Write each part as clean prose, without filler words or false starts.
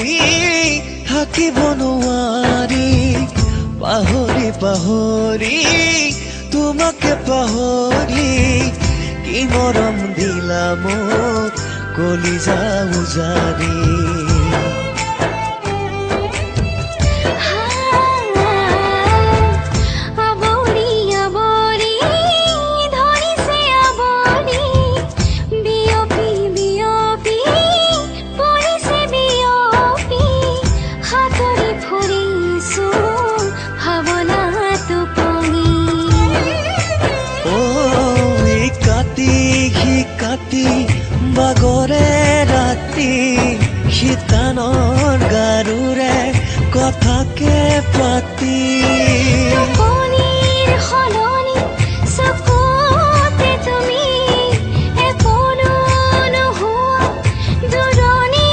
নোৱাৰি থাকিব নোৱাৰি পাহৰি পাহৰি তোমাকে পাহৰি কি মৰম দিলা মোক কলিজা উজাৰি কাটি বাগৰে ৰাতি শীতানৰ গাৰুৰে কথাকে পাতি সলনি চকুতে তুমি একোনো নোহোৱা দূৰণি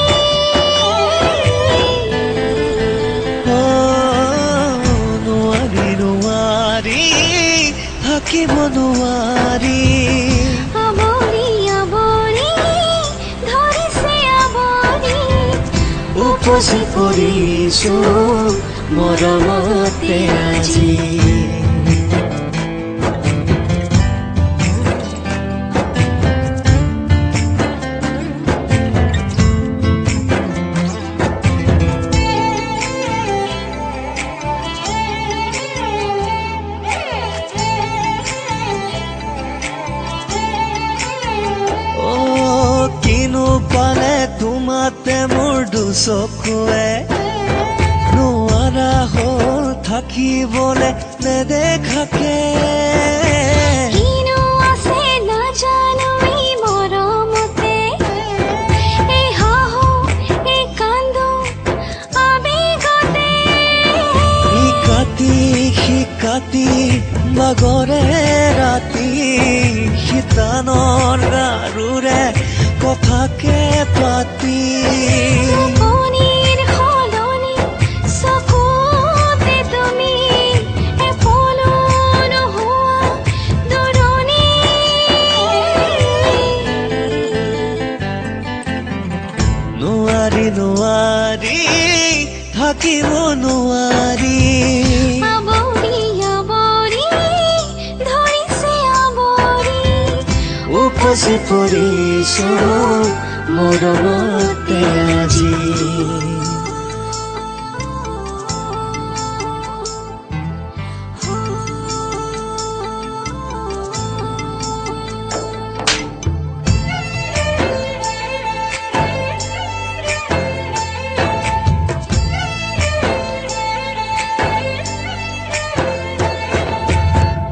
নোৱাৰি নোৱাৰি থাকিব নোৱাৰি উপচি পৰিছো মৰমতে আজি কিনো পালে তোমাতে মোৰ দুচকুৱে নোৱাৰা হ'ল থাকিবলে নেদেখাকে কিনো আছে নাজানো এই মৰমতে এই হাঁহো এই কান্দো আবেগতে কাটি বাগৰে ৰাতি শীতানৰ গাৰুৰে কথাকে পাতি সলনি চকুতে তুমি একোনো নোহোৱা দূৰণি নোৱাৰি নোৱাৰি থাকিব নোৱাৰি উপচি পৰিছো মৰমতে আজি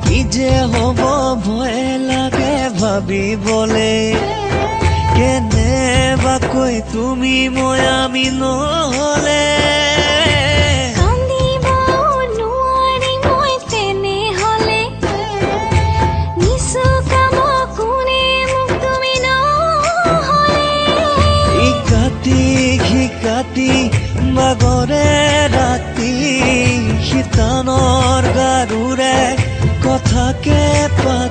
কি যে হ'ব ভয় লাগে ভাবিবলে কেনেবাকৈ তুমি মই আমি নহ'লে কান্দিব নোৱাৰি মই তেনেহ'লে নিচুকাব কোনে মোক তুমি নহ'লে কাটি বাগৰে ৰাতি শীতানৰ গাৰুৰে কথাকে পাতি